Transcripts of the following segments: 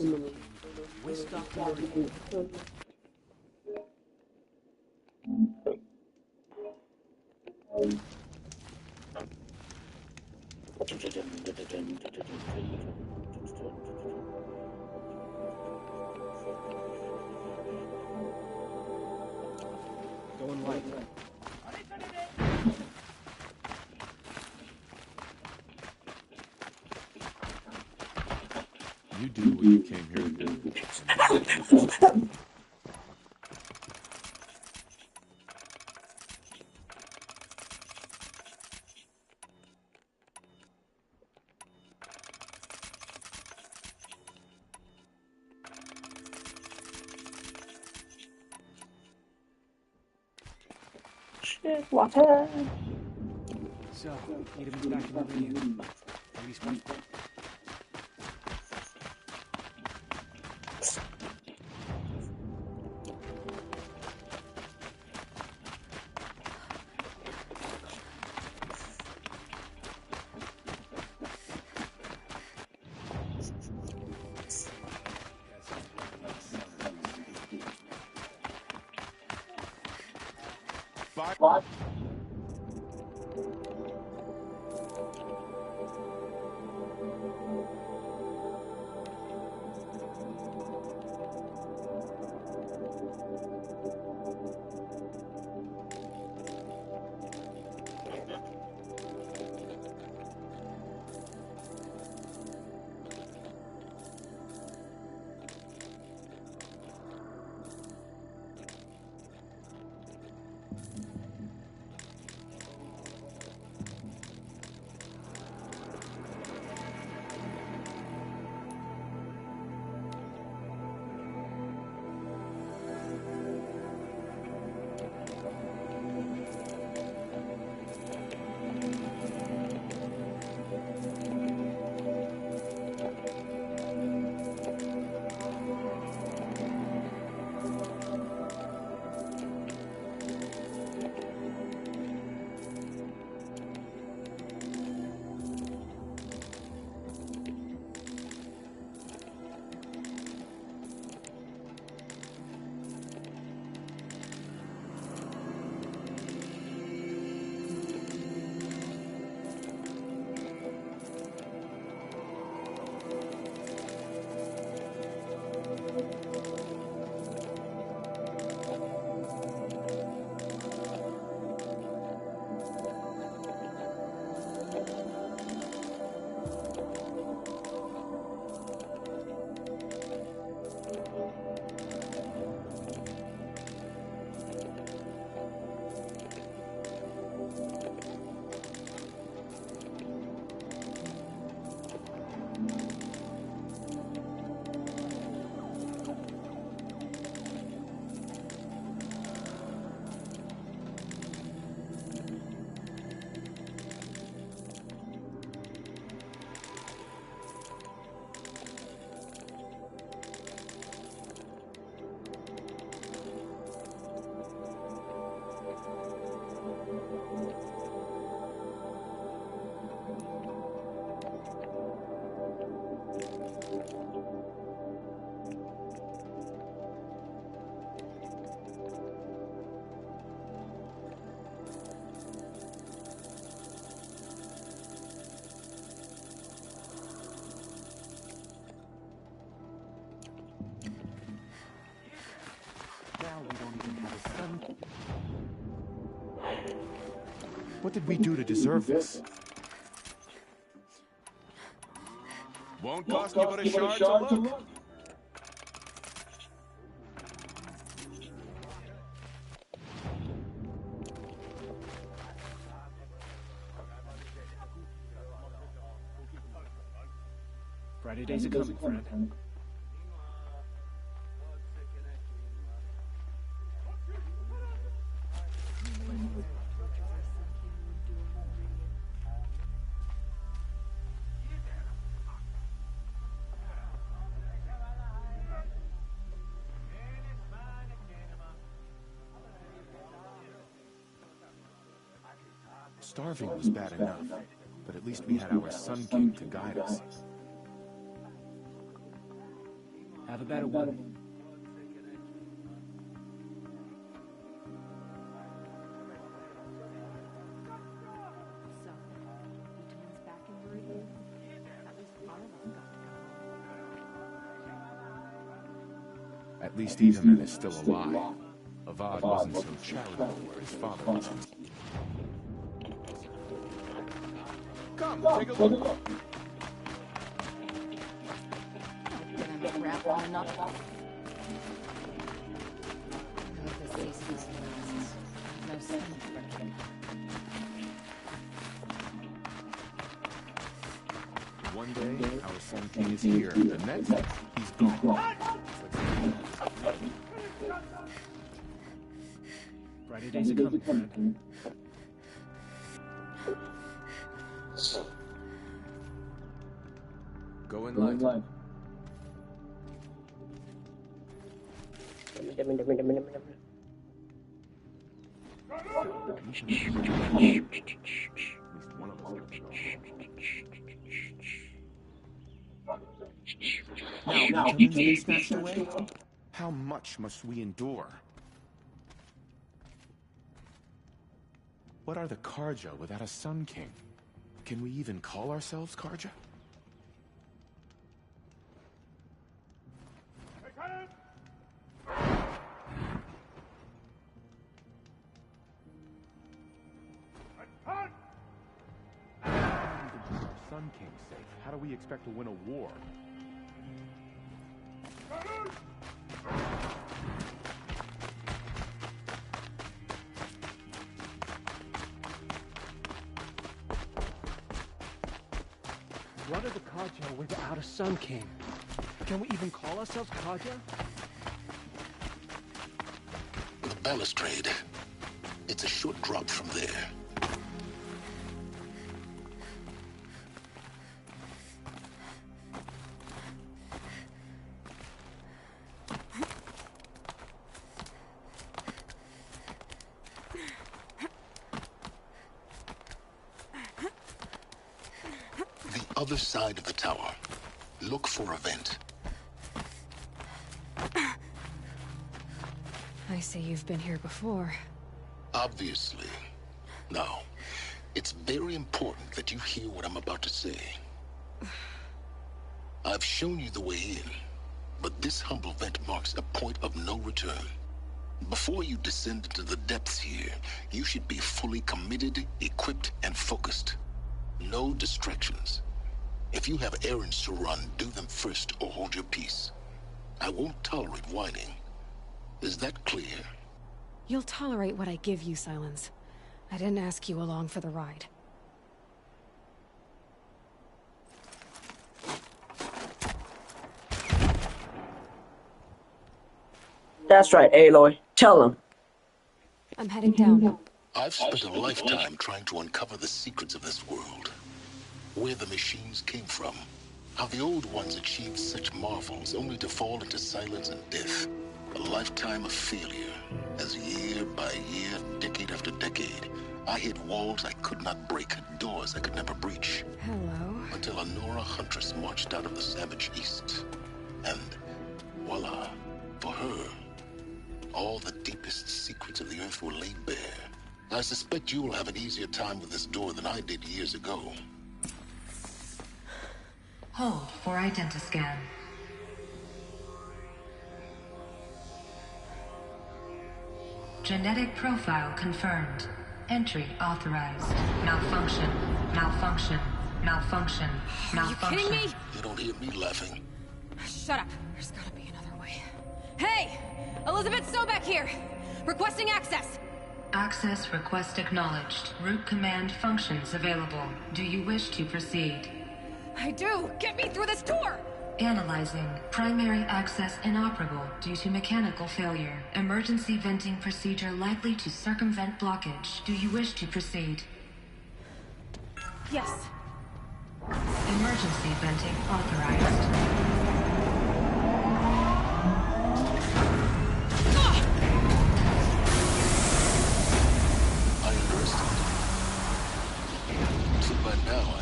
West Documentary. Going light. You do what you came here to do. Shit, water. So, need to meet back in the van. Ladies first. What? Now we don't even have a sun. What did we do to deserve this? Won't cost you but a shard to look. Brighter days are coming, friend. Starving was bad enough, but at least we had our Sun King to guide us. Have a better one. So, Lieutenant's back in Meridian. At least one of us got to go home. At least Ethan is still alive. Avad wasn't so charitable where his father was. Come, take a look. Been on the ground long enough. I hope this season lasts. No sun. One day, our Sun King is here. The next, he's gone. Brighter days are coming, friend. Go in light. At least one of us gets to go. Now, Ethan's been snatched away? How much must we endure? What are the Karja without a Sun King? Can we even call ourselves Karja? Our Sun King's safe. How do we expect to win a war? What are the Karja without a Sun King? Can we even call ourselves Karja? The balustrade. It's a short drop from there. The other side of the tower. Look for a vent. I see you've been here before. Obviously. Now, it's very important that you hear what I'm about to say. I've shown you the way in, but this humble vent marks a point of no return. Before you descend into the depths here, you should be fully committed, equipped, and focused. No distractions. If you have errands to run, do them first or hold your peace. I won't tolerate whining. Is that clear? You'll tolerate what I give you, Silence. I didn't ask you along for the ride. That's right, Aloy. Tell him. I'm heading down. I've spent a lifetime trying to uncover the secrets of this world. Where the machines came from. How the old ones achieved such marvels only to fall into silence and death. A lifetime of failure. As year by year, decade after decade, I hit walls I could not break, doors I could never breach. Hello. Until a Nora huntress marched out of the savage east. And voila, for her, all the deepest secrets of the earth were laid bare. I suspect you will have an easier time with this door than I did years ago. Hold for identiscan. Genetic profile confirmed. Entry authorized. Malfunction. Malfunction. Malfunction. Malfunction. You kidding me? You don't hear me laughing. Shut up. There's gotta be another way. Hey! Elizabeth Sobek here! Requesting access! Access request acknowledged. Root command functions available. Do you wish to proceed? I do! Get me through this door! Analyzing. Primary access inoperable due to mechanical failure. Emergency venting procedure likely to circumvent blockage. Do you wish to proceed? Yes. Emergency venting authorized. I understood. So by now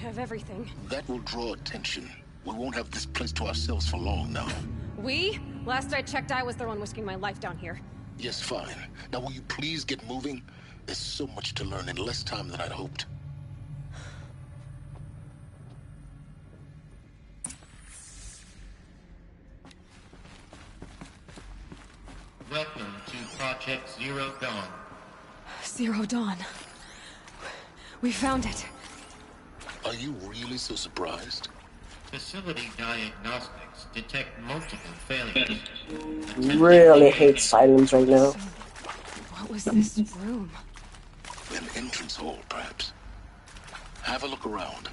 of everything. That will draw attention. We won't have this place to ourselves for long now. We? Last I checked, I was the one risking my life down here. Yes, fine. Now will you please get moving? There's so much to learn in less time than I'd hoped. Welcome to Project Zero Dawn. Zero Dawn. We found it. Are you really so surprised? Facility diagnostics detect multiple failures. Really hate silence right now. What was this room? An entrance hall, perhaps. Have a look around.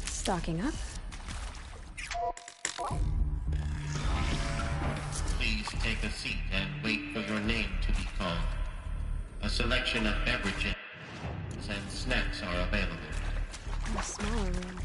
Stocking up. Please take a seat and wait for your name to be called. A selection of beverages and snacks are available. A smaller room.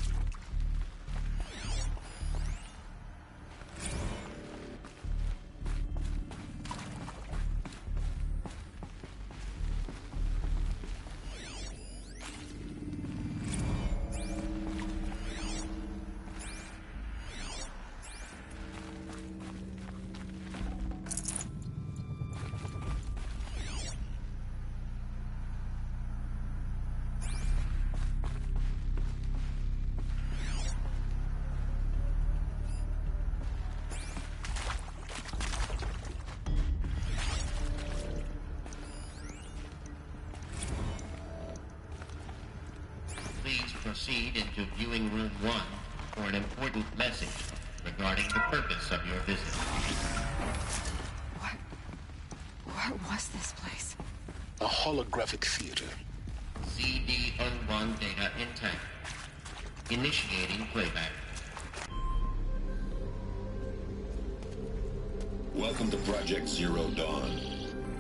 Please proceed into viewing room 1 for an important message regarding the purpose of your visit. What was this place? A holographic theater. CD-01 data intact. Initiating playback. Welcome to Project Zero Dawn.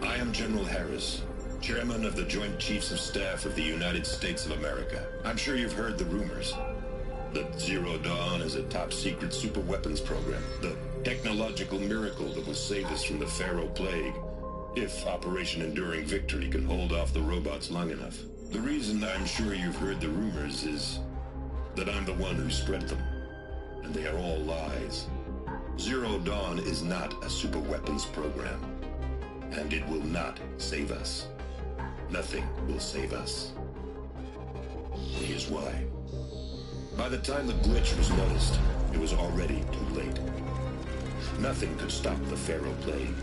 I am General Harris, Chairman of the Joint Chiefs of Staff of the United States of America. I'm sure you've heard the rumors that Zero Dawn is a top-secret superweapons program, the technological miracle that will save us from the Pharaoh Plague, if Operation Enduring Victory can hold off the robots long enough. The reason I'm sure you've heard the rumors is that I'm the one who spread them, and they are all lies. Zero Dawn is not a superweapons program, and it will not save us. Nothing will save us. Here's why. By the time the glitch was noticed, it was already too late. Nothing could stop the Pharaoh Plague.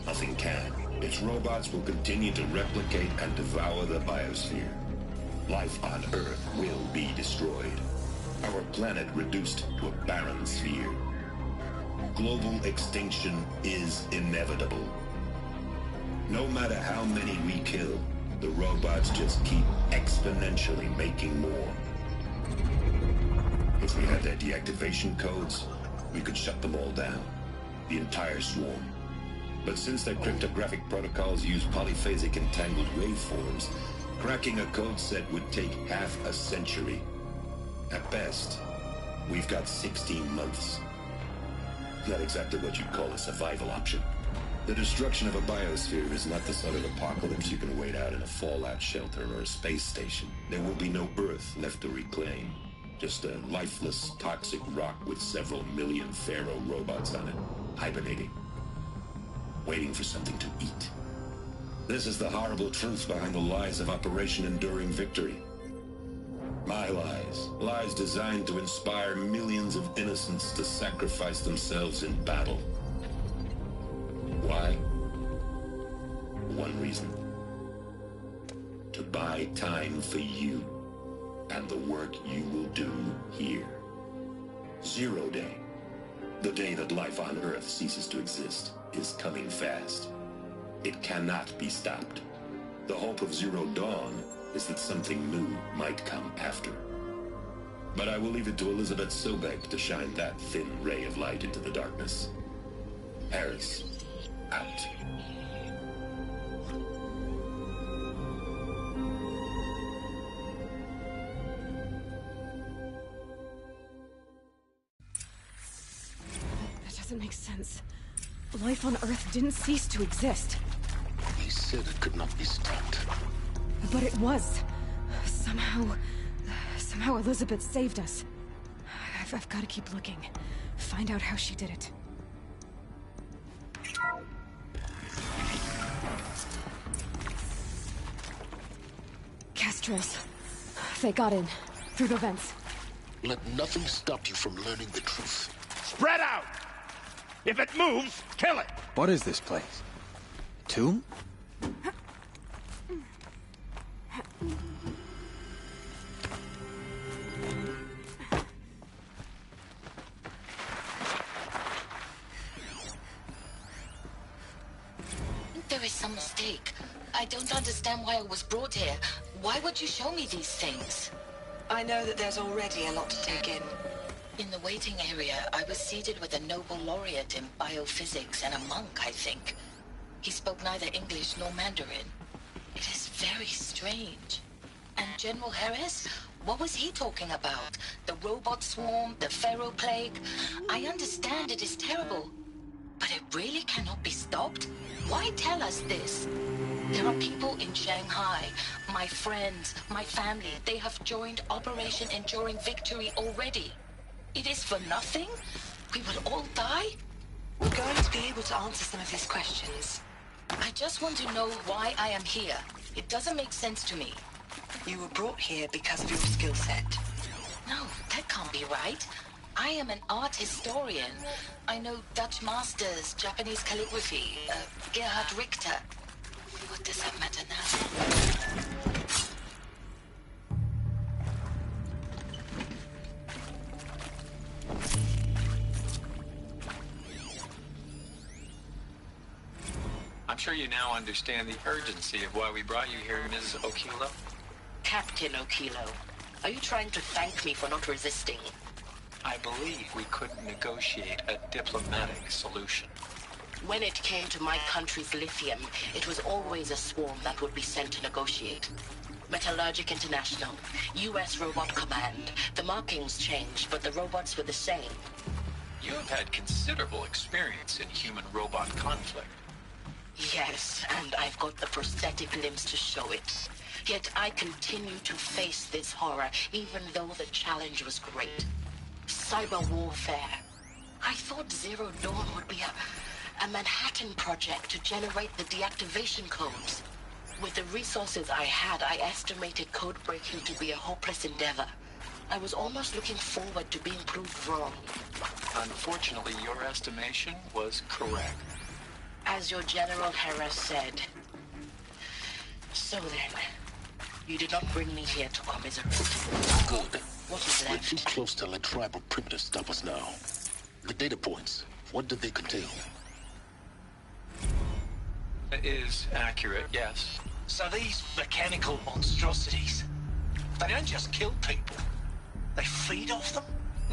Nothing can. Its robots will continue to replicate and devour the biosphere. Life on Earth will be destroyed. Our planet reduced to a barren sphere. Global extinction is inevitable. No matter how many we kill, the robots just keep exponentially making more. If we had their deactivation codes, we could shut them all down. The entire swarm. But since their cryptographic protocols use polyphasic entangled waveforms, cracking a code set would take half a century. At best, we've got 16 months. Not exactly what you'd call a survival option. The destruction of a biosphere is not the sort of apocalypse you can wait out in a fallout shelter or a space station. There will be no Earth left to reclaim. Just a lifeless, toxic rock with several million Pharaoh robots on it, hibernating, waiting for something to eat. This is the horrible truth behind the lies of Operation Enduring Victory. My lies. Lies designed to inspire millions of innocents to sacrifice themselves in battle. Why? One reason. To buy time for you and the work you will do here. Zero Day, the day that life on Earth ceases to exist, is coming fast. It cannot be stopped. The hope of Zero Dawn is that something new might come after. But I will leave it to Elizabeth Sobek to shine that thin ray of light into the darkness. Harris, out. doesn't make sense. Life on Earth didn't cease to exist. He said it could not be stopped. But it was. Somehow Elizabeth saved us. I've got to keep looking. Find out how she did it. Castros. They got in. Through the vents. Let nothing stop you from learning the truth. Spread out! If it moves, kill it! What is this place? A tomb? There is some mistake. I don't understand why I was brought here. Why would you show me these things? I know that there's already a lot to take in. In the waiting area, I was seated with a Nobel laureate in biophysics and a monk, I think. He spoke neither English nor Mandarin. It is very strange. And General Harris? What was he talking about? The robot swarm? The Pharaoh plague? I understand it is terrible. But it really cannot be stopped? Why tell us this? There are people in Shanghai, my friends, my family. They have joined Operation Enduring Victory already. It is for nothing? We will all die? We're going to be able to answer some of these questions. I just want to know why I am here. It doesn't make sense to me. You were brought here because of your skill set. No, that can't be right. I am an art historian. I know Dutch masters, Japanese calligraphy, Gerhard Richter. What does that matter now? I'm sure you now understand the urgency of why we brought you here, Ms. Okilo. Captain Okilo, are you trying to thank me for not resisting? I believe we couldn't negotiate a diplomatic solution. When it came to my country's lithium, it was always a swarm that would be sent to negotiate. Metallurgic International, U.S. Robot Command. The markings changed, but the robots were the same. You have had considerable experience in human-robot conflict. Yes, and I've got the prosthetic limbs to show it. Yet I continue to face this horror, even though the challenge was great. Cyber warfare. I thought Zero Dawn would be a Manhattan project to generate the deactivation codes. With the resources I had, I estimated code breaking to be a hopeless endeavor. I was almost looking forward to being proved wrong. Unfortunately, your estimation was correct. As your General Harris said. So then, you did not bring me here to commiserate. Good. What is We're left? too close to let tribal primitives stop us now. The data points, what did they contain? It is accurate, yes. So these mechanical monstrosities, they don't just kill people. They feed off them?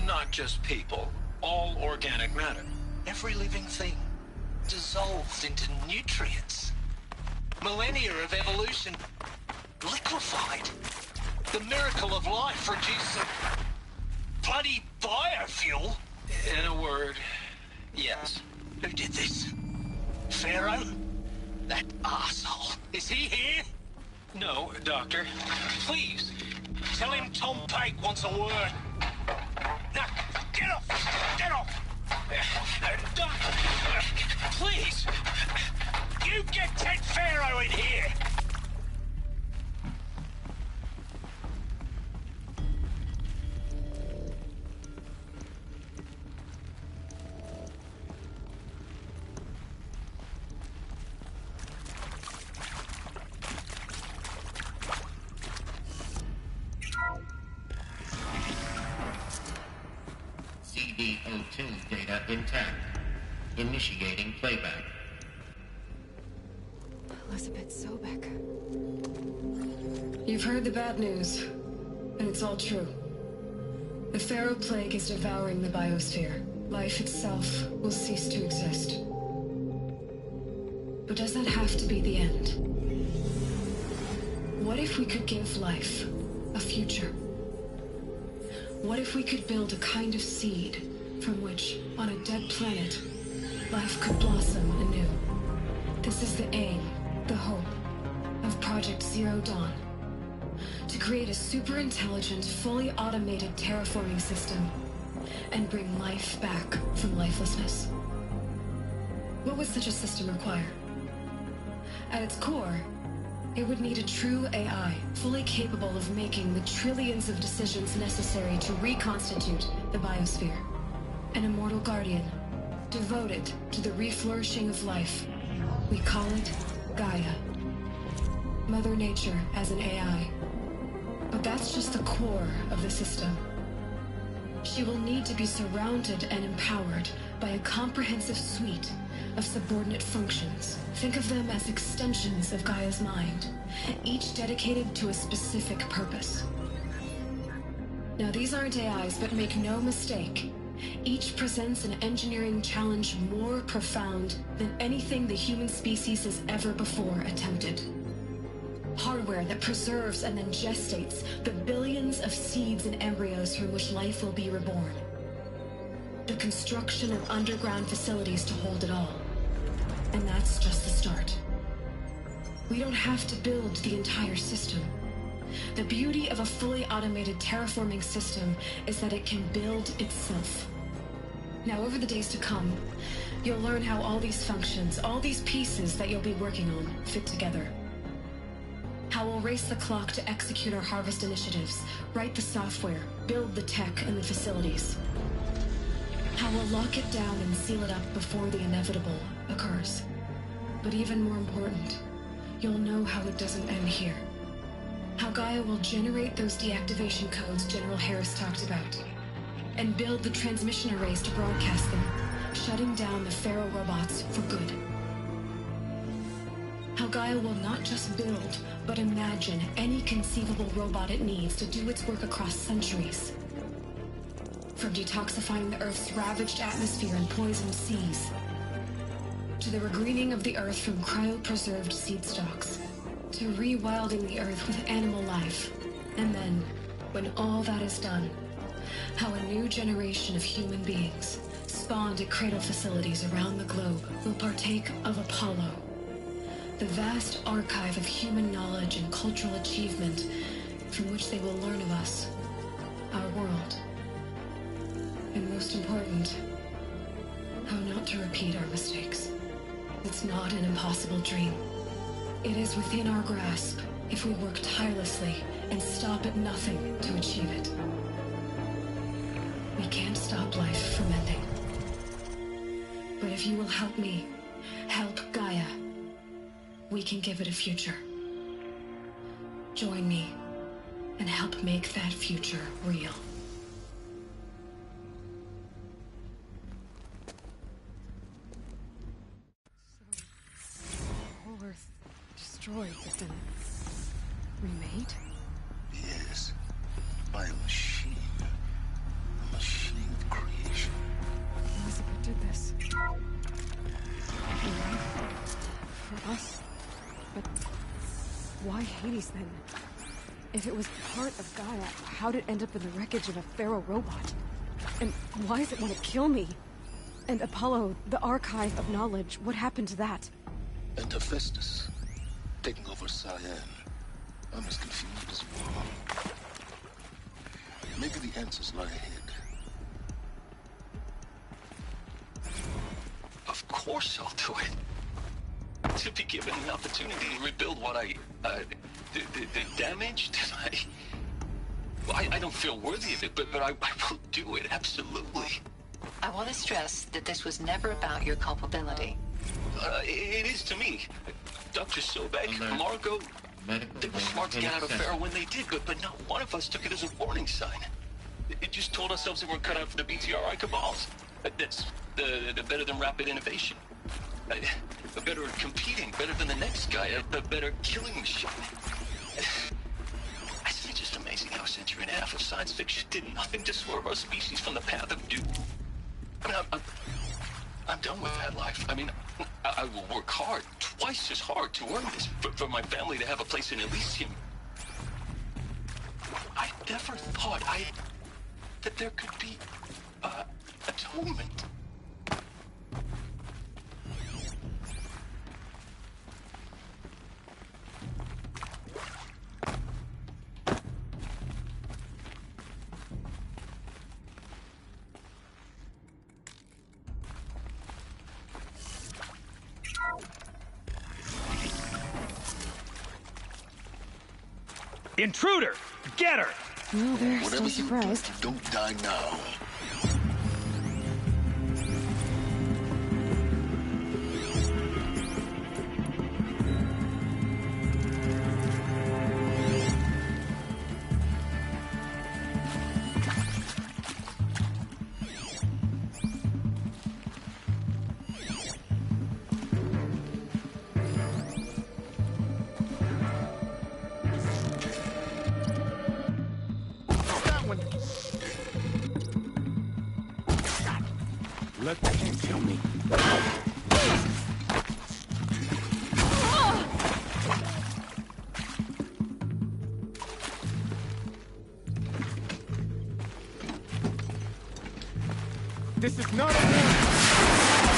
Not just people. All organic matter. Every living thing dissolved into nutrients. Millennia of evolution liquefied. The miracle of life produced some bloody biofuel. In a word, yes. Who did this? Pharaoh? That arsehole. Is he here? No, Doctor. Please, tell him Tom Pate wants a word. Now, get off! Get off! Please! You get Ted Pharaoh in here! CD02 data intact. Initiating playback. Elizabeth Sobek. You've heard the bad news, and it's all true. The Pharaoh plague is devouring the biosphere. Life itself will cease to exist. But does that have to be the end? What if we could give life a future? What if we could build a kind of seed from which, on a dead planet, life could blossom anew. This is the aim, the hope, of Project Zero Dawn. To create a super-intelligent, fully automated terraforming system and bring life back from lifelessness. What would such a system require? At its core, it would need a true AI, fully capable of making the trillions of decisions necessary to reconstitute the biosphere. An immortal guardian, devoted to the reflourishing of life. We call it Gaia. Mother Nature as an AI. But that's just the core of the system. She will need to be surrounded and empowered by a comprehensive suite of subordinate functions. Think of them as extensions of Gaia's mind, each dedicated to a specific purpose. Now, these aren't AIs, but make no mistake, each presents an engineering challenge more profound than anything the human species has ever before attempted. Hardware that preserves and then gestates the billions of seeds and embryos from which life will be reborn. The construction of underground facilities to hold it all. And that's just the start. We don't have to build the entire system. The beauty of a fully automated terraforming system is that it can build itself. Now, over the days to come, you'll learn how all these functions, all these pieces that you'll be working on, fit together. How we'll race the clock to execute our harvest initiatives, write the software, build the tech and the facilities. How we'll lock it down and seal it up before the inevitable occurs. But even more important, you'll know how it doesn't end here. How Gaia will generate those deactivation codes General Harris talked about, and build the transmission arrays to broadcast them, shutting down the Pharaoh robots for good. How Gaia will not just build, but imagine any conceivable robot it needs to do its work across centuries. From detoxifying the Earth's ravaged atmosphere and poisoned seas, to the regreening of the Earth from cryopreserved seed stalks, to rewilding the Earth with animal life. And then, when all that is done, how a new generation of human beings, spawned at cradle facilities around the globe, will partake of Apollo, the vast archive of human knowledge and cultural achievement from which they will learn of us, our world. And most important, how not to repeat our mistakes. It's not an impossible dream. It is within our grasp if we work tirelessly and stop at nothing to achieve it. We can't stop life from ending. But if you will help me, help Gaia, we can give it a future. Join me and help make that future real. Whole Earth destroyed, but then remade? Yes, by a machine. A machine of creation. Elizabeth did this. For us? But why Hades then? If it was part of Gaia, how'd it end up in the wreckage of a Pharaoh robot? And why does it want to kill me? And Apollo, the archive of knowledge, what happened to that? And Hephaestus, taking over Cyan. I'm as confused as you are. Maybe the answers lie ahead. Of course I'll do it. To be given the opportunity to rebuild what I damaged, I don't feel worthy of it, but I will do it, absolutely. I want to stress that this was never about your culpability. It is to me. Dr. Sobek, Margot, they were smart to get out of Pharaoh when they did, but not one of us took it as a warning sign. It just told ourselves that we're cut out for the BTRI cabals. That's the better than rapid innovation. Better at competing, better than the next guy, a better killing machine. It's just amazing how a century and a half of science fiction did nothing to swerve our species from the path of doom. I mean, I'm done with that life. I mean, I will work hard, twice as hard to earn this, for my family to have a place in Elysium. I never thought that there could be atonement. Intruder! Get her! Well, they're Whatever still you do, surprised. don't die now. Let the game kill me. This is not a war.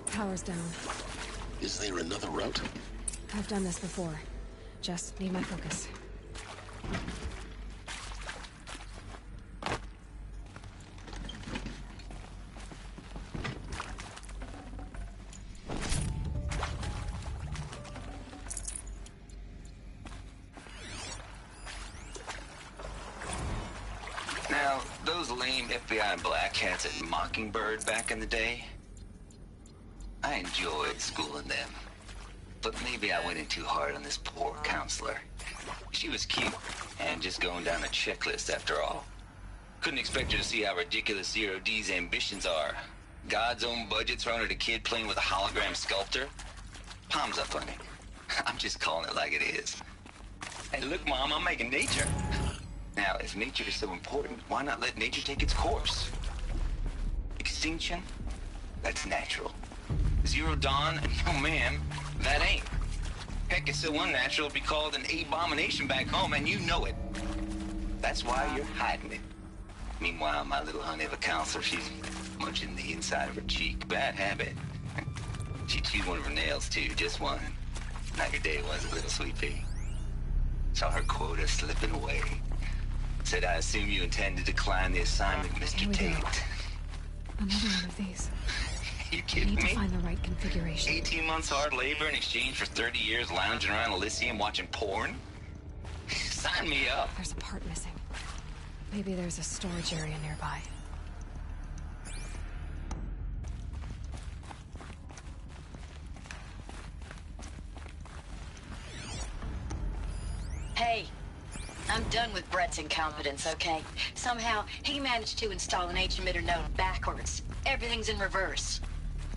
Power's down. Is there another route? I've done this before. Just need my focus. Now, those lame FBI black hats at Mockingbird back in the day, I enjoyed schooling them. But maybe I went in too hard on this poor counselor. She was cute, and just going down a checklist after all. Couldn't expect her to see how ridiculous Zero D's ambitions are. God's own budget thrown at a kid playing with a hologram sculptor? Palms up on me. I'm just calling it like it is. Hey, look, Mom, I'm making nature. Now, if nature is so important, why not let nature take its course? Extinction? That's natural. Zero Dawn? No, ma'am, that ain't. Heck, it's so unnatural it'd be called an abomination back home, and you know it. That's why you're hiding it. Meanwhile, my little honey of a counselor, she's munching the inside of her cheek. Bad habit. She chewed one of her nails, too, just one. How your day was, a little sweet pea. Saw her quota slipping away. Said, I assume you intend to decline the assignment, Mr. Tate. Another one of these. You kidding Need me? to find the right configuration. 18 months hard labor in exchange for 30 years lounging around Elysium watching porn? Sign me up. There's a part missing. Maybe there's a storage area nearby. Hey, I'm done with Brett's incompetence, okay? Somehow, he managed to install an H-emitter node backwards. Everything's in reverse.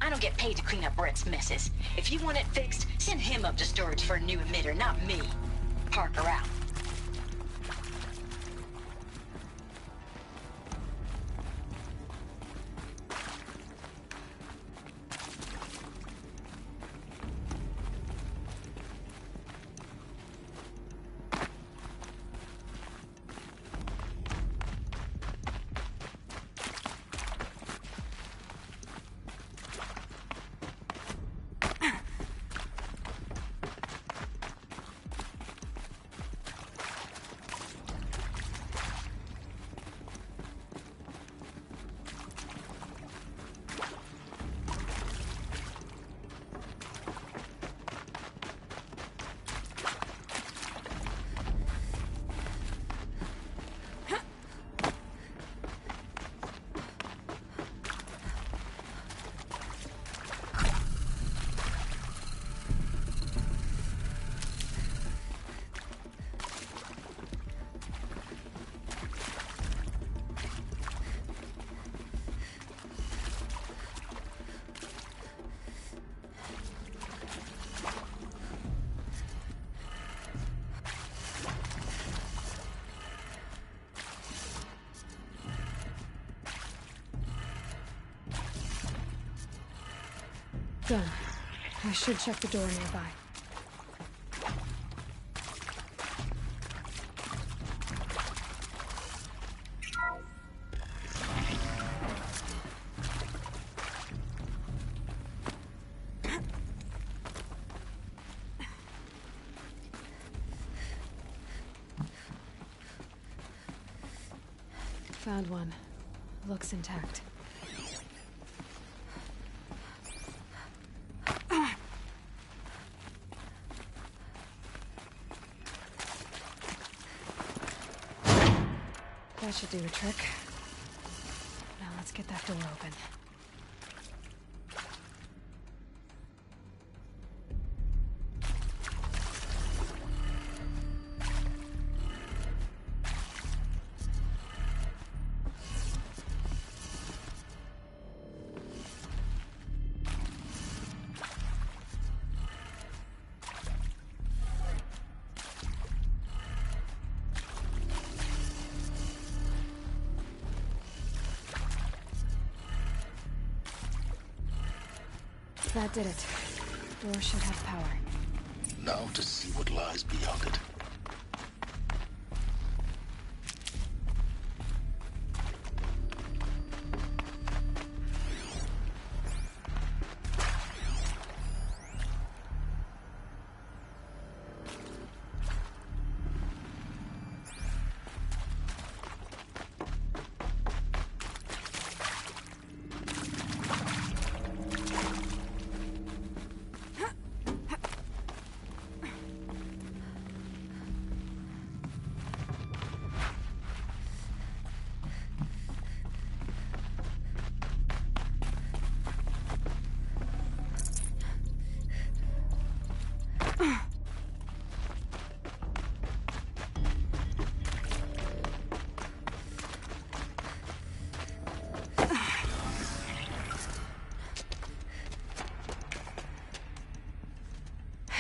I don't get paid to clean up Brett's messes. If you want it fixed, send him up to storage for a new emitter, not me. Parker out. Done. I should check the door nearby. Found one. Looks intact. That should do the trick. Now let's get that door open. That did it. Door should have power. Now to see what lies beyond it.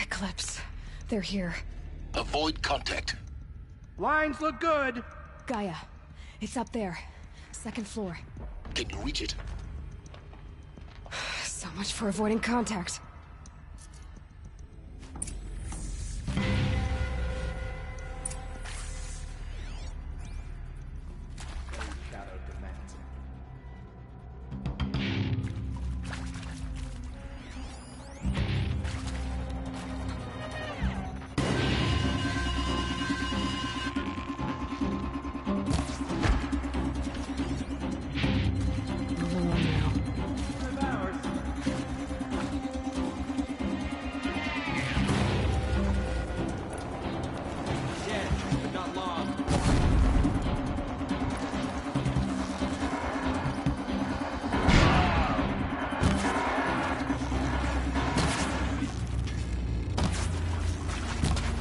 Eclipse. They're here. Avoid contact. Lines look good. Gaia. It's up there. Second floor. Can you reach it? So much for avoiding contact.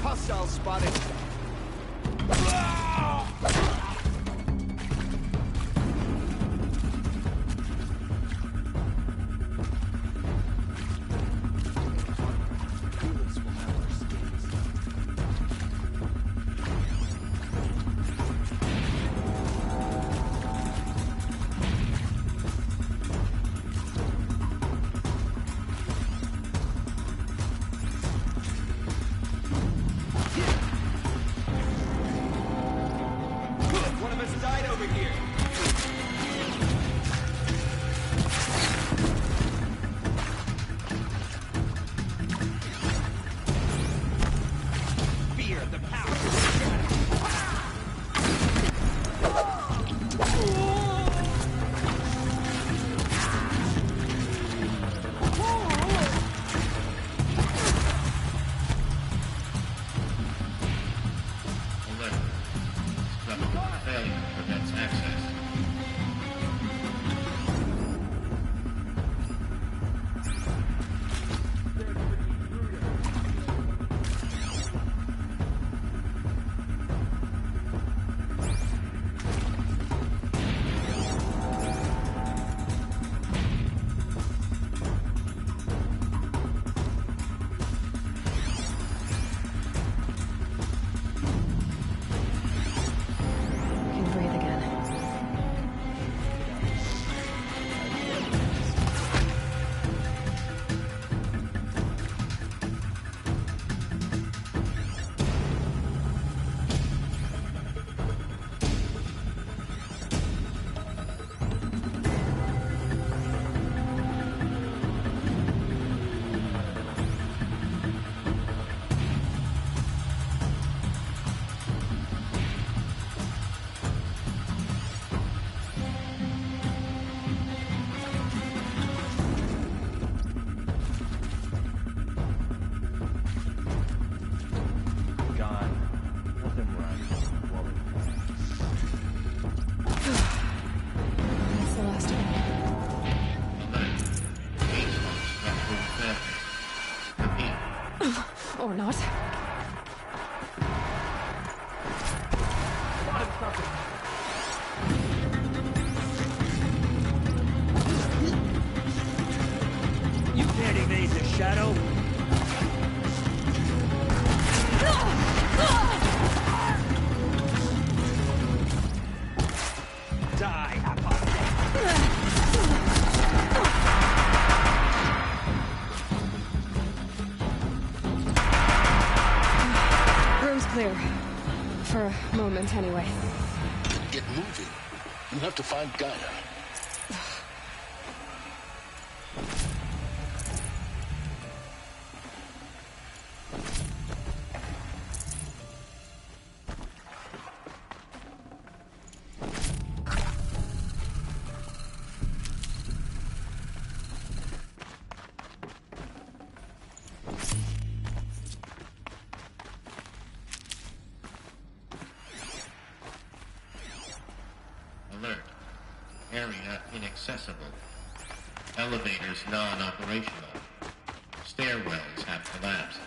Hostile spotted. Can breathe Or not. You can't evade the shadow. Die, Room's clear. For a moment, anyway. Get moving. You have to find Gaia. Alert. Area inaccessible. Elevators non-operational. Stairwells have collapsed.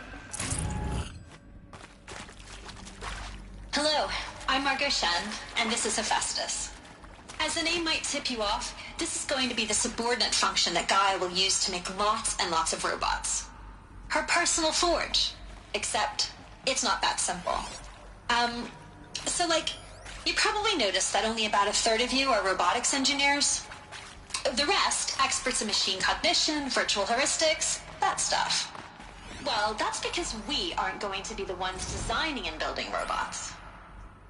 Hello, I'm Margot Shen, and this is Hephaestus. As the name might tip you off, this is going to be the subordinate function that Gaia will use to make lots and lots of robots. Her personal forge. Except, it's not that simple. You probably noticed that only about a third of you are robotics engineers. The rest, experts in machine cognition, virtual heuristics, that stuff. Well, that's because we aren't going to be the ones designing and building robots.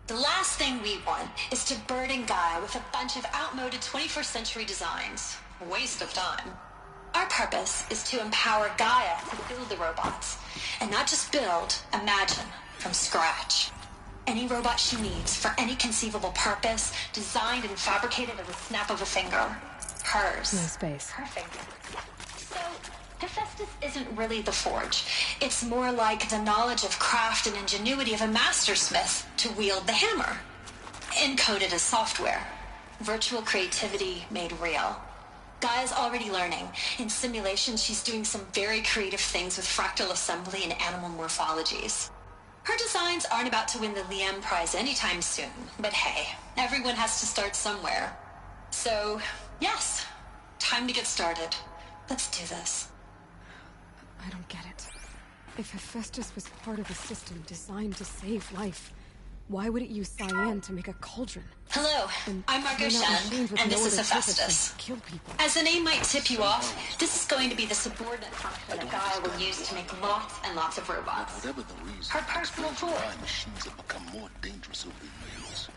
The last thing we want is to burden Gaia with a bunch of outmoded 21st century designs. A waste of time. Our purpose is to empower Gaia to build the robots. And not just build, imagine, from scratch. Any robot she needs, for any conceivable purpose, designed and fabricated at the snap of a finger. Hers. No space. Her finger. So, Hephaestus isn't really the forge. It's more like the knowledge of craft and ingenuity of a mastersmith to wield the hammer. Encoded as software. Virtual creativity made real. Gaia's already learning. In simulation, she's doing some very creative things with fractal assembly and animal morphologies. Her designs aren't about to win the Liam Prize anytime soon, but hey, everyone has to start somewhere. So, yes, time to get started. Let's do this. I don't get it. If Hephaestus was part of a system designed to save life, why would it use cyan to make a cauldron? Hello, I'm Margot Shen, and this is Hephaestus. As the name might tip you off, this is going to be the subordinate function that Gaia will use to make lots and lots of robots. Whatever the reason, Her personal forge. machines have become more dangerous over the years.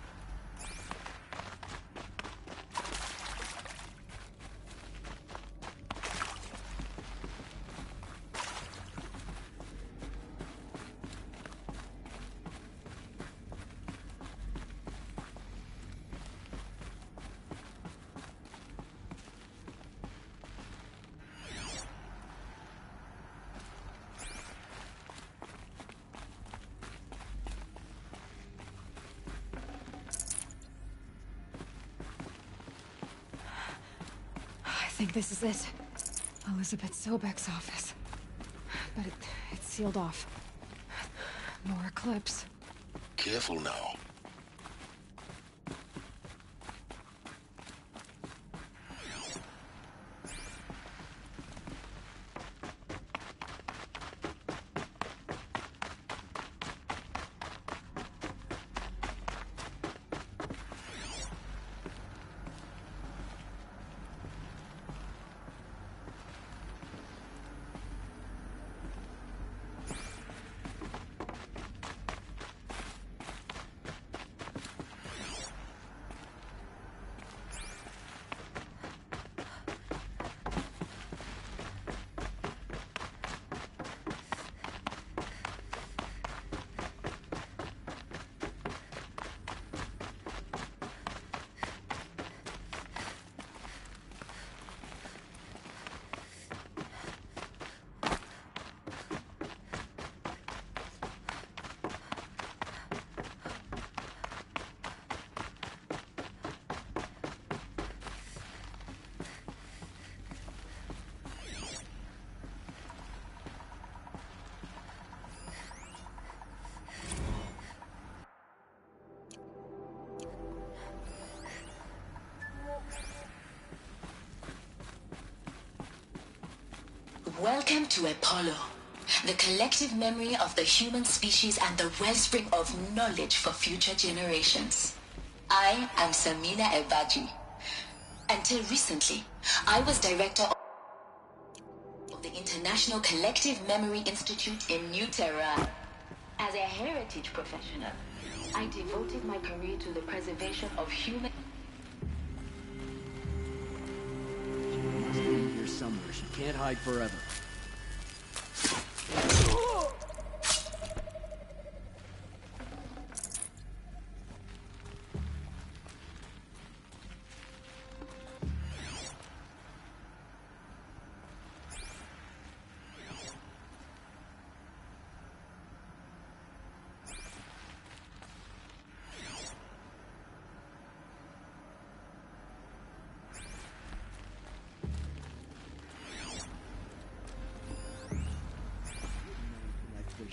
I think this is it. Elizabeth Sobek's office. But it's sealed off. More Eclipse. Careful now. Welcome to Apollo, the collective memory of the human species and the wellspring of knowledge for future generations. I am Samina Ebaji. Until recently, I was director of the International Collective Memory Institute in New Tehran. As a heritage professional, I devoted my career to the preservation of human... She must be here somewhere. She can't hide forever.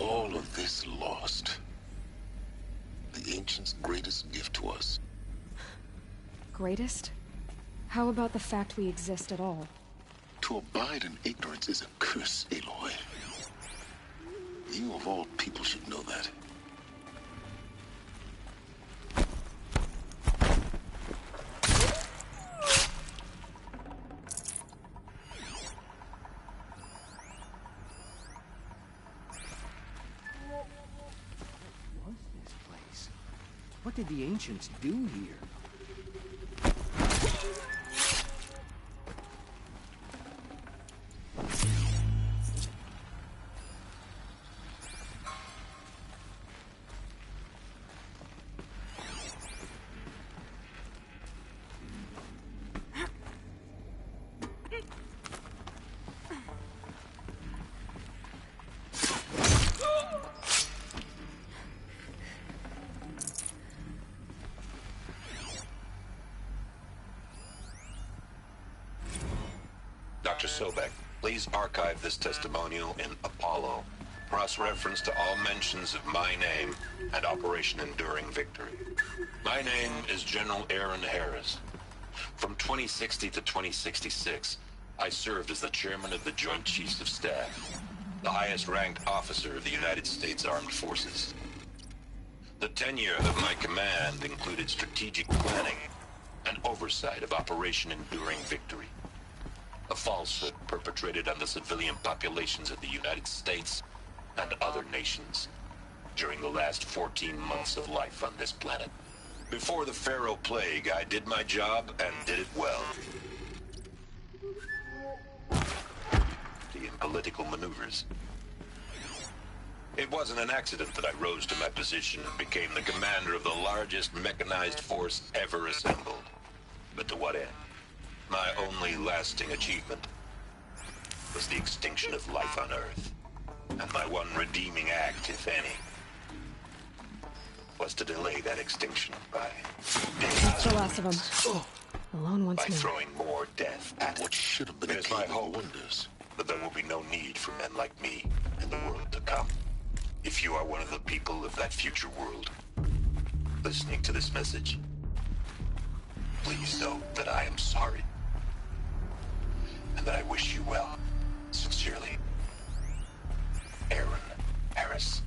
All of this lost. The Ancients' greatest gift to us. Greatest? How about the fact we exist at all? To abide in ignorance is a curse, Aloy. You of all people should know that. What did the Ancients do here? Dr. Sobek, please archive this testimonial in Apollo. Cross-reference to all mentions of my name and Operation Enduring Victory. My name is General Aaron Harris. From 2060 to 2066, I served as the chairman of the Joint Chiefs of Staff, the highest-ranked officer of the United States Armed Forces. The tenure of my command included strategic planning and oversight of Operation Enduring Victory, a falsehood perpetrated on the civilian populations of the United States and other nations during the last 14 months of life on this planet. Before the Pharaoh Plague, I did my job and did it well. In political maneuvers. It wasn't an accident that I rose to my position and became the commander of the largest mechanized force ever assembled. But to what end? My only lasting achievement was the extinction of life on Earth. And my one redeeming act, if any, was to delay that extinction by That's the last of them. Alone once more. throwing more death at what should have been it is my hope that there will be no need for men like me in the world to come. If you are one of the people of that future world listening to this message, please know that I am sorry and that I wish you well. Sincerely, Aaron Harris.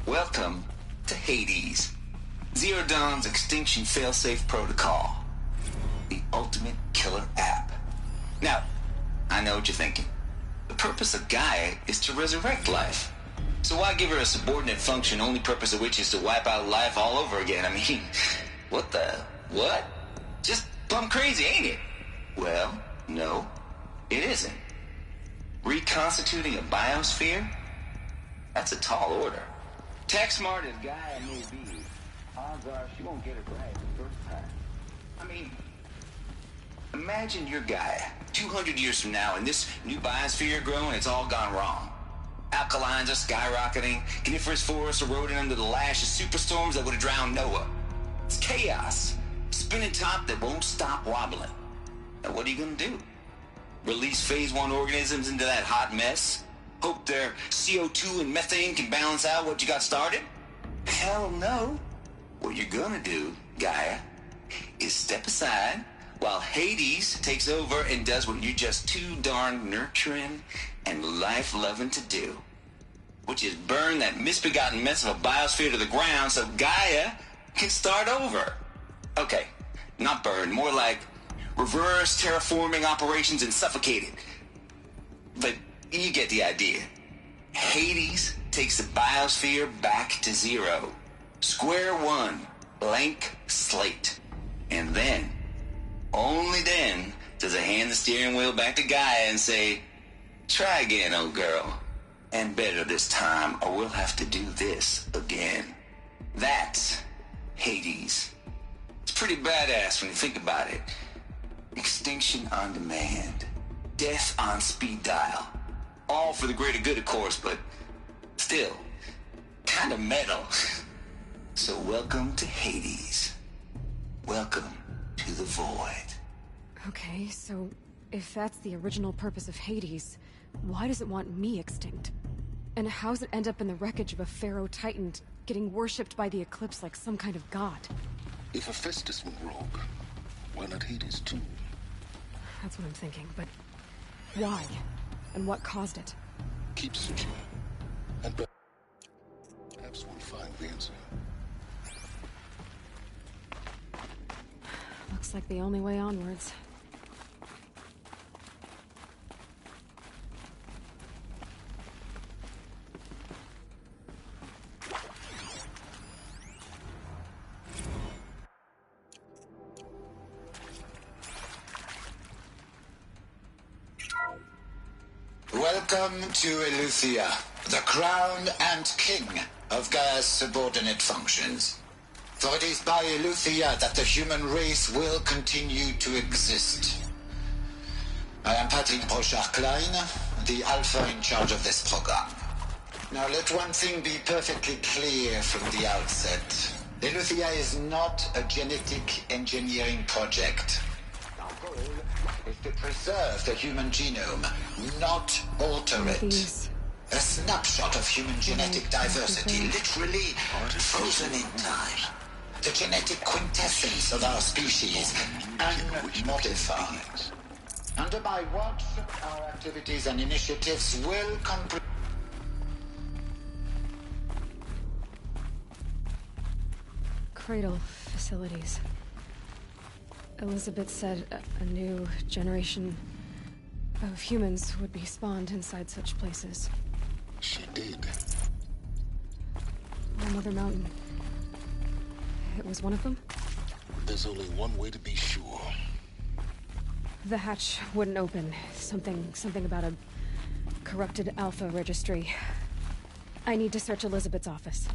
Welcome to Hades, Zero Dawn's extinction failsafe protocol, the ultimate killer app. Now, I know what you're thinking. The purpose of Gaia is to resurrect life. So why give her a subordinate function, only purpose of which is to wipe out life all over again? I mean, what? Just plumb crazy, ain't it? Well, no, it isn't. Reconstituting a biosphere? That's a tall order. Tech smart as Gaia may be, odds are she won't get it right the first time. I mean, imagine you're Gaia 200 years from now and this new biosphere growing, it's all gone wrong. Alkalines are skyrocketing, coniferous forests eroding under the lash of superstorms that would have drowned Noah. It's chaos. spinning top that won't stop wobbling. Now what are you gonna do? Release Phase 1 organisms into that hot mess? Hope their CO2 and methane can balance out what you got started? Hell no. What you're gonna do, Gaia, is step aside while Hades takes over and does what you're just too darn nurturing and life-loving to do, which is burn that misbegotten mess of a biosphere to the ground so Gaia can start over. Okay, not burn, more like reverse terraforming operations and suffocate it. But you get the idea. Hades takes the biosphere back to zero. Square one, blank slate. And then, only then, does it hand the steering wheel back to Gaia and say, try again, old girl. And better this time, or we'll have to do this again. That's Hades. It's pretty badass when you think about it. Extinction on demand. Death on speed dial. All for the greater good, of course, but still, kind of metal. So welcome to Hades. Welcome to the void. Okay, so if that's the original purpose of Hades, why does it want me extinct? And how's it end up in the wreckage of a Pharaoh Titan getting worshipped by the Eclipse like some kind of god? If Hephaestus went rogue, why not Hades too? That's what I'm thinking, but why? And what caused it? Keep searching, and perhaps we'll find the answer. Looks like the only way onwards. Welcome to Eleuthia, the crown and king of Gaia's subordinate functions. For it is by Eleuthia that the human race will continue to exist. I am Patrick Brochard-Klein, the Alpha in charge of this program. Now let one thing be perfectly clear from the outset. Eleuthia is not a genetic engineering project. Our goal is to preserve the human genome, not alter it. A snapshot of human genetic diversity, literally frozen in time. The genetic quintessence of our species, unmodified. Under my watch, our activities and initiatives will complete. Cradle facilities. Elizabeth said a new generation of humans would be spawned inside such places. She did. Mother Mountain. It was one of them? There's only one way to be sure. The hatch wouldn't open. Something about a corrupted Alpha registry. I need to search Elizabeth's office.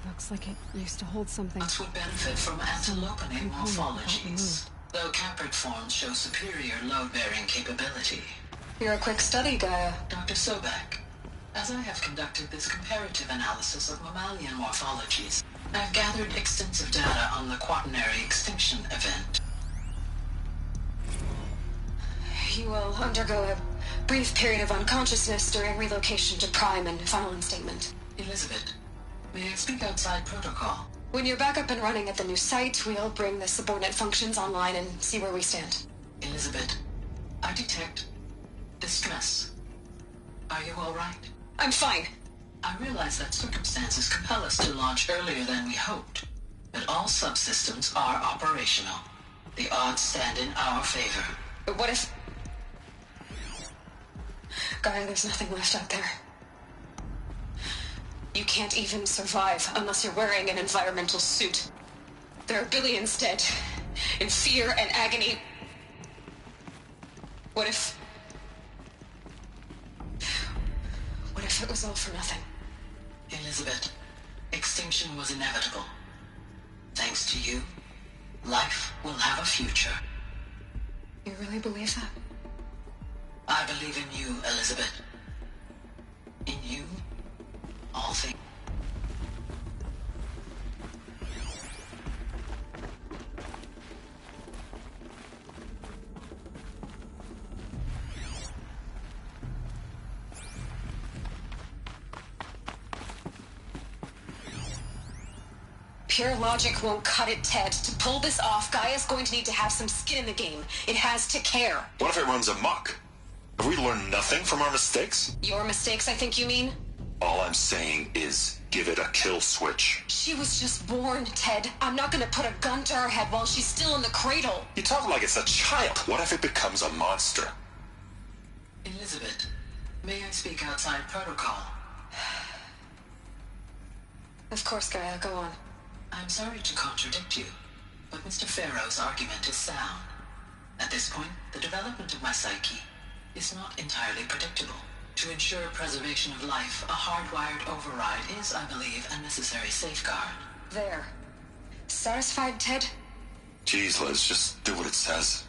Looks like it used to hold something. Us would benefit from antilopinate morphologies, though caprid forms show superior load-bearing capability. You're a quick study, Gaia. Dr. Sobek, as I have conducted this comparative analysis of mammalian morphologies, I've gathered extensive data on the quaternary extinction event. You will undergo a brief period of unconsciousness during relocation to Prime and final instatement. Elizabeth, may I speak outside protocol? When you're back up and running at the new site, we'll bring the subordinate functions online and see where we stand. Elizabeth, I detect distress. Are you all right? I'm fine. I realize that circumstances compel us to launch earlier than we hoped, but all subsystems are operational. The odds stand in our favor. But what if... Gaia, there's nothing left out there. You can't even survive unless you're wearing an environmental suit. There are billions dead, in fear and agony. What if it was all for nothing? Elizabeth, extinction was inevitable. Thanks to you, life will have a future. You really believe that? I believe in you, Elizabeth. In you, all things. Pure logic won't cut it, Ted. To pull this off, Gaia's going to need to have some skin in the game. It has to care. What if it runs amok? Have we learned nothing from our mistakes? Your mistakes, I think you mean? All I'm saying is, give it a kill switch. She was just born, Ted. I'm not gonna put a gun to her head while she's still in the cradle. You talk like it's a child. What if it becomes a monster? Elizabeth, may I speak outside protocol? Of course, Gaia, go on. I'm sorry to contradict you, but Mr. Farrow's argument is sound. At this point, the development of my psyche is not entirely predictable. To ensure preservation of life, a hardwired override is, I believe, a necessary safeguard. There. Satisfied, Ted? Jeez, Liz, just do what it says.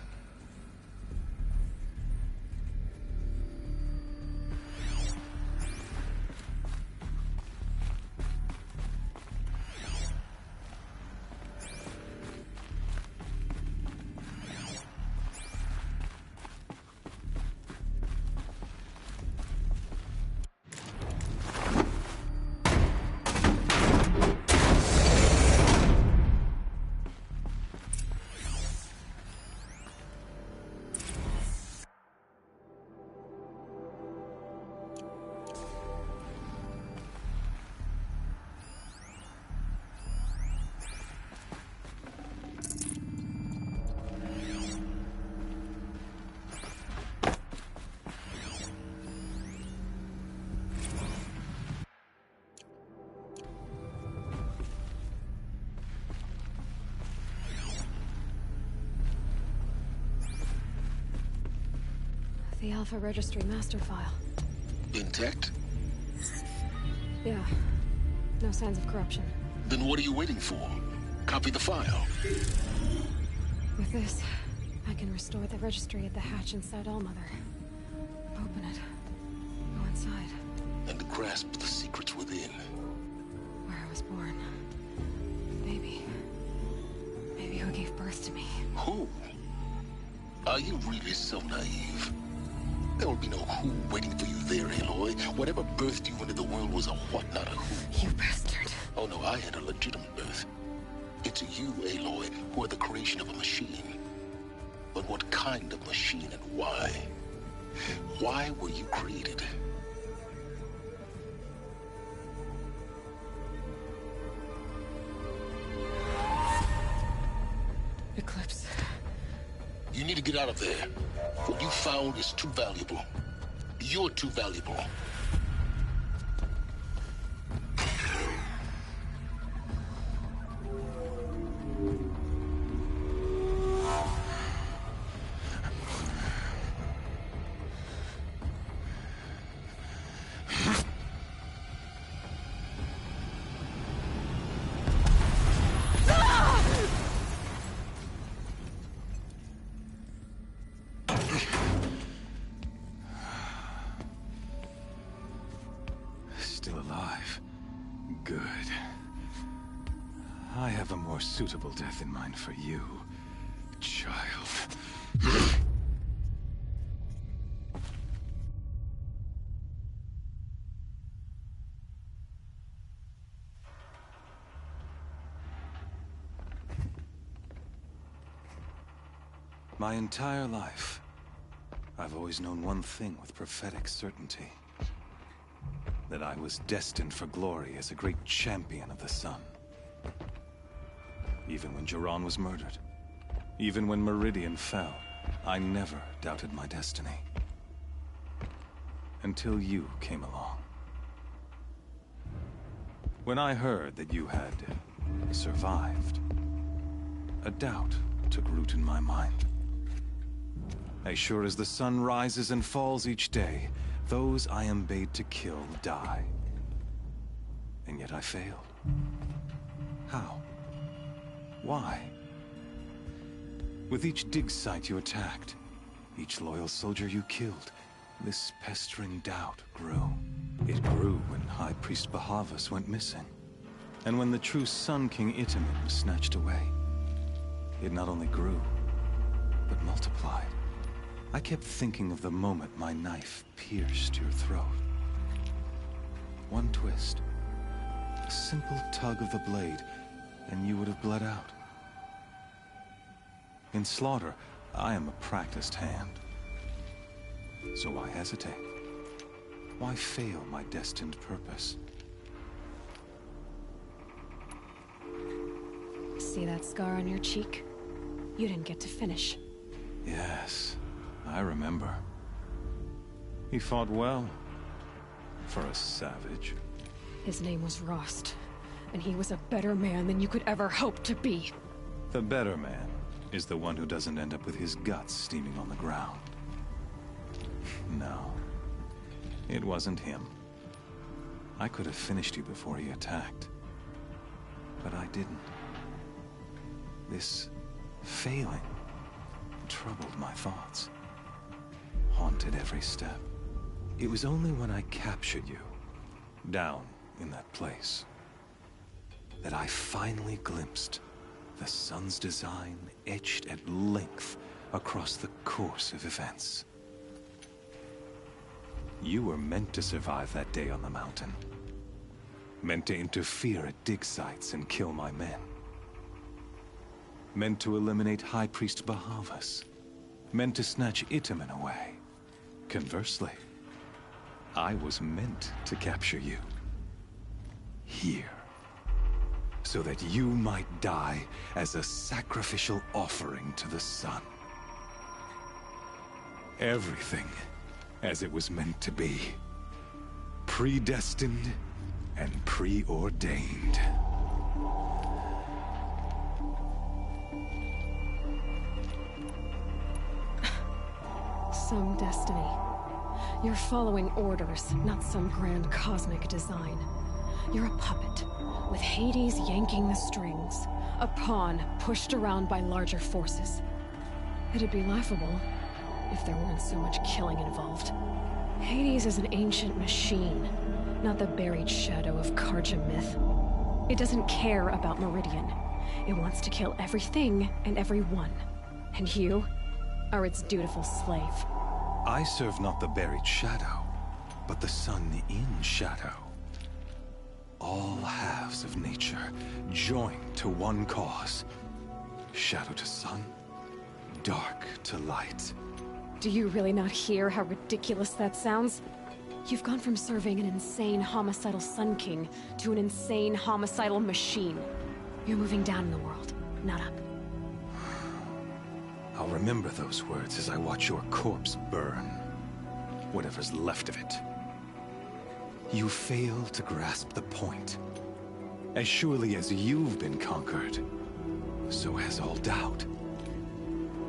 The Alpha Registry master file. Intact? Yeah. No signs of corruption. Then what are you waiting for? Copy the file. With this, I can restore the registry at the hatch inside Allmother. Open it. Go inside. And grasp the secrets within. Where I was born. Baby. Maybe who gave birth to me. Who? Are you really so naive? There will be no who waiting for you there, Aloy. Whatever birthed you into the world was a what, not a who. You bastard. Oh no, I had a legitimate birth. It's you, Aloy, who are the creation of a machine. But what kind of machine and why? Why were you created? Eclipse. You need to get out of there. What you found is too valuable. You're too valuable. Still alive. Good. I have a more suitable death in mind for you, child. My entire life, I've always known one thing with prophetic certainty. That I was destined for glory as a great champion of the sun. Even when Jiran was murdered, even when Meridian fell, I never doubted my destiny. Until you came along. When I heard that you had survived, a doubt took root in my mind. As sure as the sun rises and falls each day, those I am bade to kill die. And yet I failed. How? Why? With each dig site you attacked, each loyal soldier you killed, this pestering doubt grew. It grew when High Priest Bahavas went missing, and when the true Sun King Itamen was snatched away. It not only grew, but multiplied. I kept thinking of the moment my knife pierced your throat. One twist, a simple tug of the blade, and you would have bled out. In slaughter, I am a practiced hand. So why hesitate? Why fail my destined purpose? See that scar on your cheek? You didn't get to finish. Yes, I remember. He fought well, for a savage. His name was Rost, and he was a better man than you could ever hope to be. The better man is the one who doesn't end up with his guts steaming on the ground. No, it wasn't him. I could have finished you before he attacked, but I didn't. This failing troubled my thoughts, haunted every step. It was only when I captured you, down in that place, that I finally glimpsed the sun's design etched at length across the course of events. You were meant to survive that day on the mountain. Meant to interfere at dig sites and kill my men. Meant to eliminate High Priest Bahavas. Meant to snatch Itamen away. Conversely, I was meant to capture you. Here. So that you might die as a sacrificial offering to the sun. Everything as it was meant to be. Predestined and preordained. Some destiny. You're following orders, not some grand cosmic design. You're a puppet, with Hades yanking the strings. A pawn pushed around by larger forces. It'd be laughable if there weren't so much killing involved. Hades is an ancient machine, not the buried shadow of Carja myth. It doesn't care about Meridian. It wants to kill everything and everyone. And you are its dutiful slave. I serve not the buried shadow, but the sun in shadow. All halves of nature joined to one cause. Shadow to sun, dark to light. Do you really not hear how ridiculous that sounds? You've gone from serving an insane homicidal Sun King to an insane homicidal machine. You're moving down in the world, not up. I'll remember those words as I watch your corpse burn. Whatever's left of it. You fail to grasp the point. As surely as you've been conquered, so has all doubt.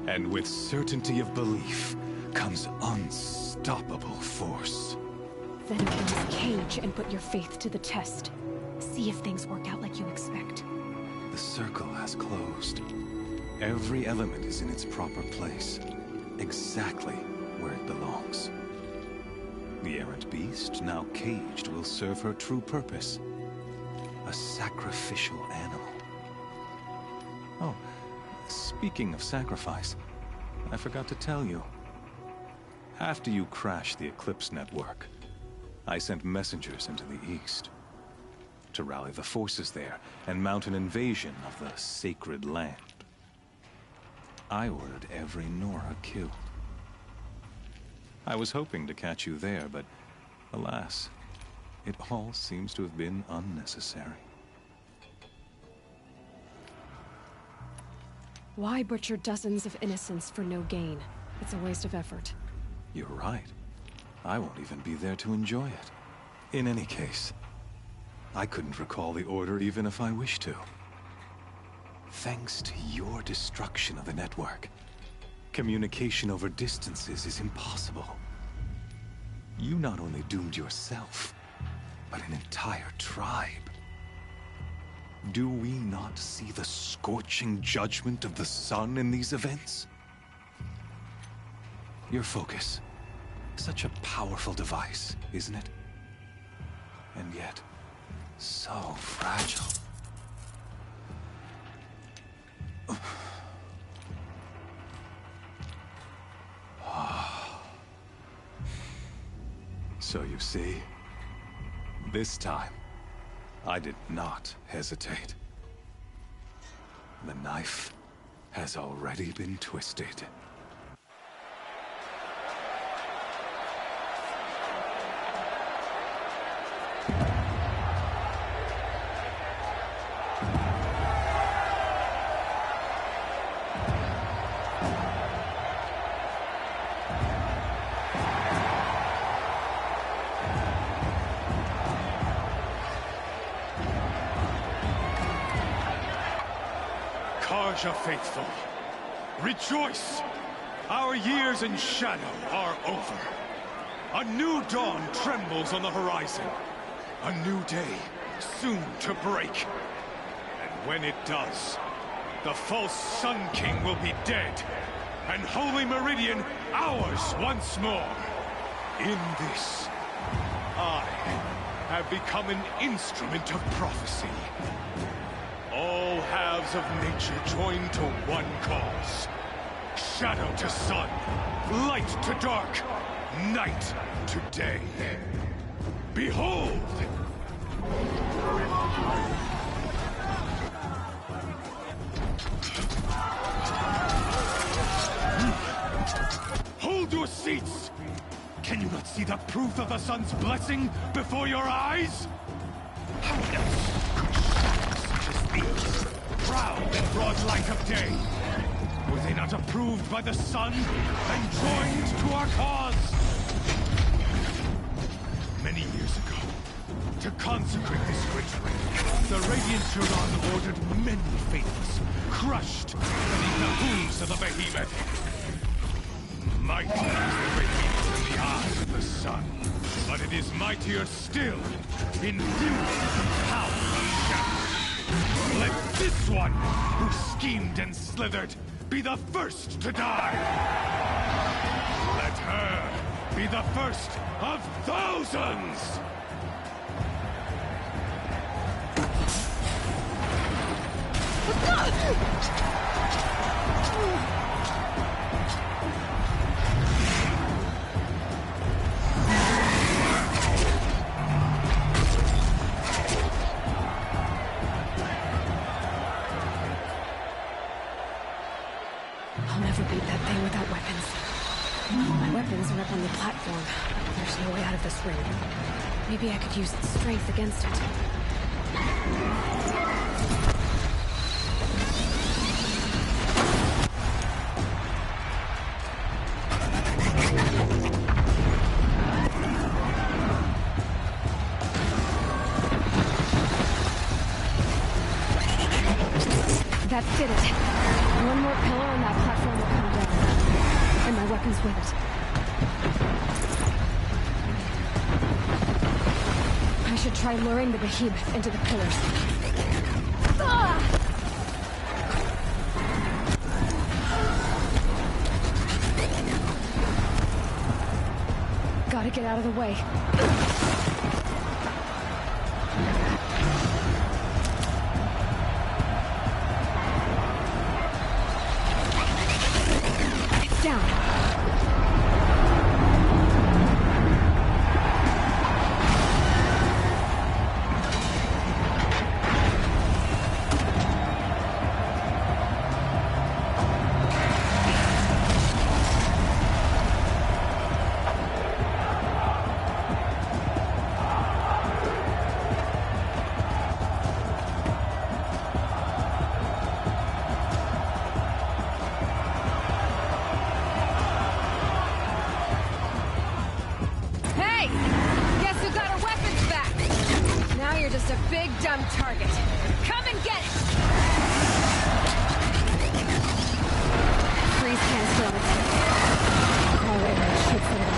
And with certainty of belief comes unstoppable force. Then get in this cage and put your faith to the test. See if things work out like you expect. The circle has closed. Every element is in its proper place, exactly where it belongs. The errant beast, now caged, will serve her true purpose. A sacrificial animal. Oh, speaking of sacrifice, I forgot to tell you. After you crashed the Eclipse network, I sent messengers into the east to rally the forces there and mount an invasion of the sacred land. I ordered every Nora killed. I was hoping to catch you there, but alas, it all seems to have been unnecessary. Why butcher dozens of innocents for no gain? It's a waste of effort. You're right. I won't even be there to enjoy it. In any case, I couldn't recall the order even if I wished to. Thanks to your destruction of the network, communication over distances is impossible. You not only doomed yourself, but an entire tribe. Do we not see the scorching judgment of the sun in these events? Your focus. Such a powerful device, isn't it? And yet, so fragile. So you see, this time, I did not hesitate. The knife has already been twisted. Carja faithful, rejoice! Our years in shadow are over. A new dawn trembles on the horizon. A new day, soon to break. And when it does, the false Sun King will be dead, and Holy Meridian ours once more. In this, I have become an instrument of prophecy. All halves of nature join to one cause. Shadow to sun, light to dark, night to day. Behold! Hold your seats! Can you not see the proof of the sun's blessing before your eyes? How else could shadows such as these prowl in broad light of day? Were they not approved by the sun and joined to our cause? Many years ago, to consecrate this great ring, the Radiant Turan ordered many faithless, crushed beneath the hooves of the behemoth. Mighty is the radiance in the eyes of the sun, but it is mightier still, infused with the power of shadow. Let this one, who schemed and slithered, be the first to die! Let her be the first of thousands! I'll never beat that thing without weapons. My weapons are up on the platform. There's no way out of this ring. Maybe I could use its strength against it. That did it. One more pillar and that platform will come down. And my weapons with it. I should try luring the behemoth into the pillars. Ah! Gotta get out of the way. just a big dumb target. Come and get it! Freeze canister on its head. All right, shoot from it.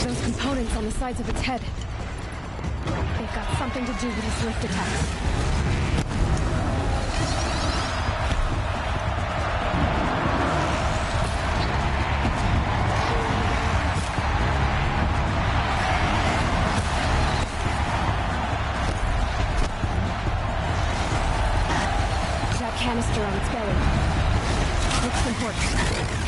Those components on the sides of its head. They've got something to do with its lift attacks. Canister on its belly. Looks important.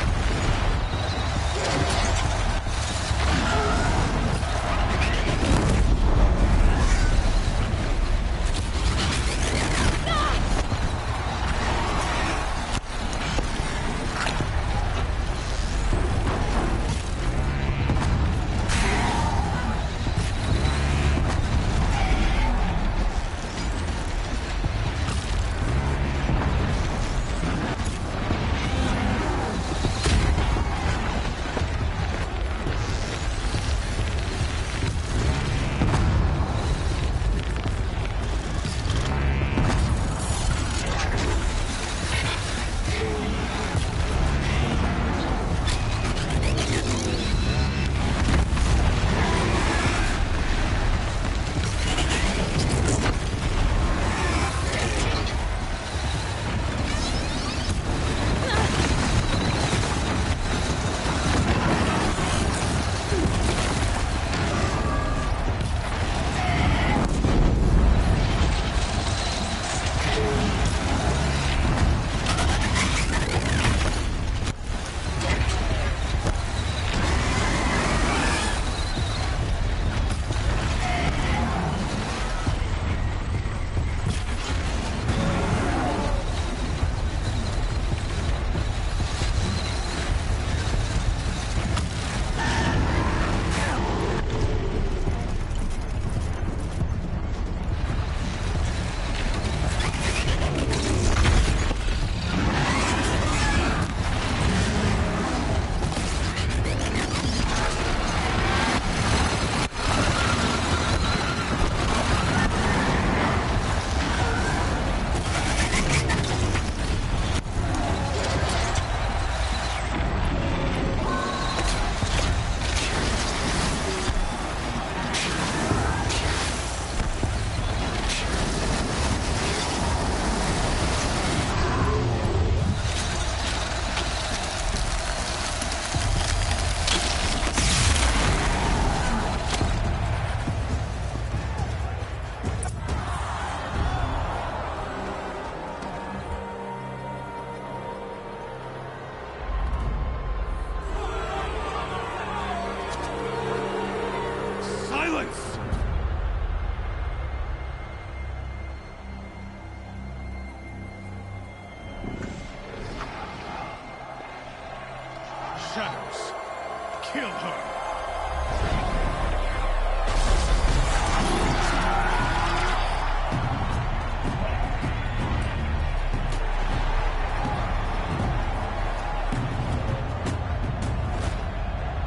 Shadows. Kill her.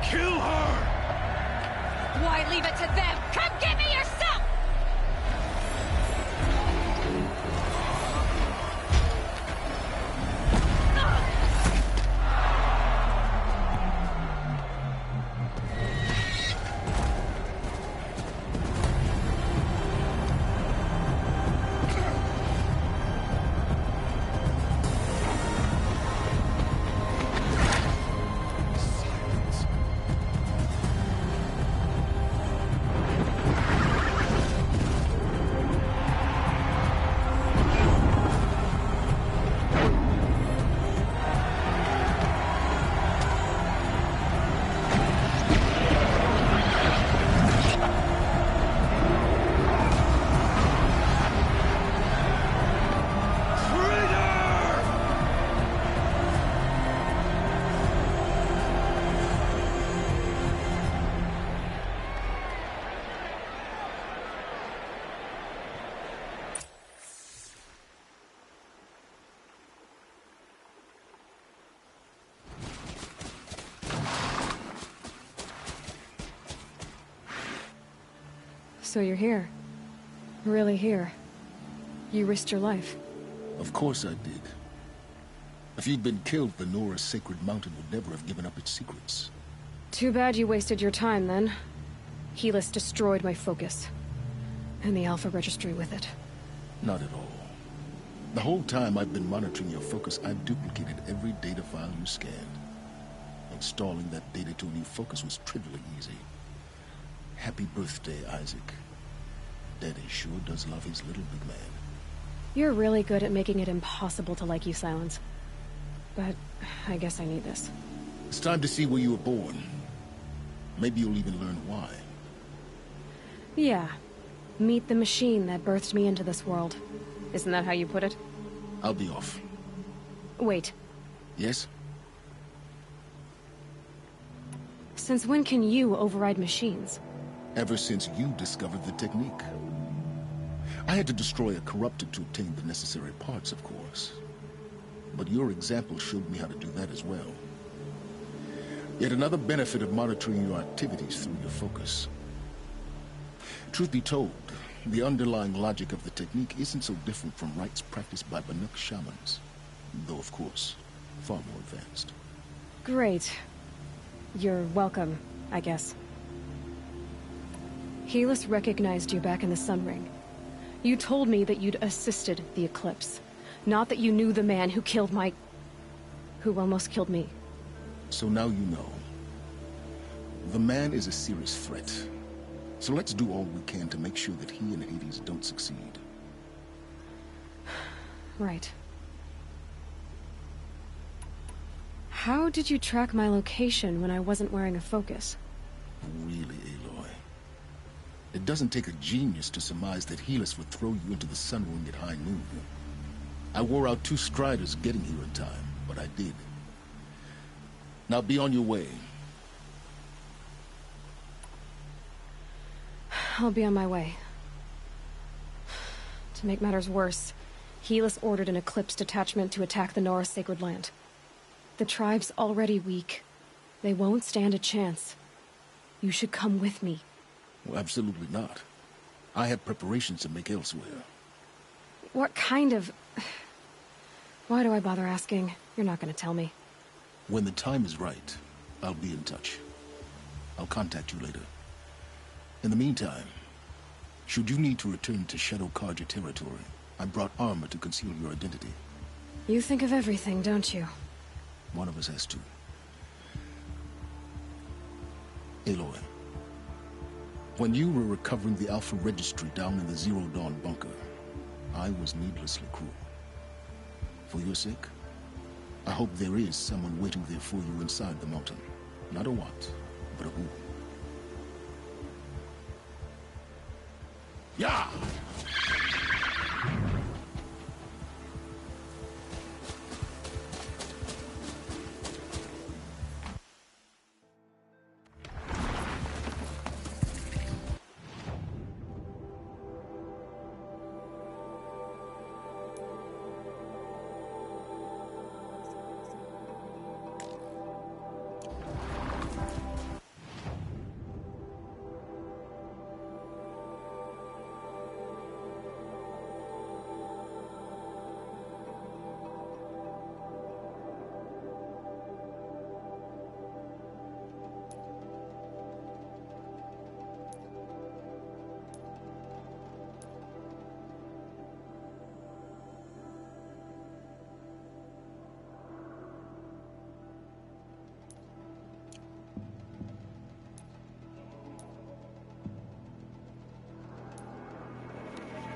Kill her! Why leave it to them? Come get me yourself! So you're here. Really here. You risked your life. Of course I did. If you'd been killed, the Nora's Sacred Mountain would never have given up its secrets. Too bad you wasted your time, then. Helis destroyed my focus. And the Alpha Registry with it. Not at all. The whole time I've been monitoring your focus, I've duplicated every data file you scanned. Installing that data to a new focus was trivially easy. Happy birthday, Isaac. Daddy sure does love his little big man. You're really good at making it impossible to like you, Silence. But I guess I need this. It's time to see where you were born. Maybe you'll even learn why. Yeah. Meet the machine that birthed me into this world. Isn't that how you put it? I'll be off. Wait. Yes? Since when can you override machines? Ever since you discovered the technique. I had to destroy a corrupted to obtain the necessary parts, of course. But your example showed me how to do that as well. Yet another benefit of monitoring your activities through your focus. Truth be told, the underlying logic of the technique isn't so different from rites practiced by Banuk shamans. Though, of course, far more advanced. Great. You're welcome, I guess. Helis recognized you back in the Sun Ring. You told me that you'd assisted the Eclipse. Not that you knew the man who killed who almost killed me. So now you know. The man is a serious threat. So let's do all we can to make sure that he and Hades don't succeed. Right. How did you track my location when I wasn't wearing a focus? Really, Aloy? It doesn't take a genius to surmise that Helis would throw you into the Sun Ring at high noon. I wore out 2 Striders getting here in time, but I did. Now be on your way. I'll be on my way. To make matters worse, Helis ordered an Eclipse detachment to attack the Nora's Sacred Land. The tribe's already weak. They won't stand a chance. You should come with me. Well, absolutely not. I have preparations to make elsewhere. What kind of... Why do I bother asking? You're not gonna tell me. When the time is right, I'll be in touch. I'll contact you later. In the meantime, should you need to return to Shadow Carja territory, I brought armor to conceal your identity. You think of everything, don't you? One of us has to. Aloy, when you were recovering the Alpha Registry down in the Zero Dawn bunker, I was needlessly cruel. For your sake, I hope there is someone waiting there for you inside the mountain. Not a what, but a who. Yeah!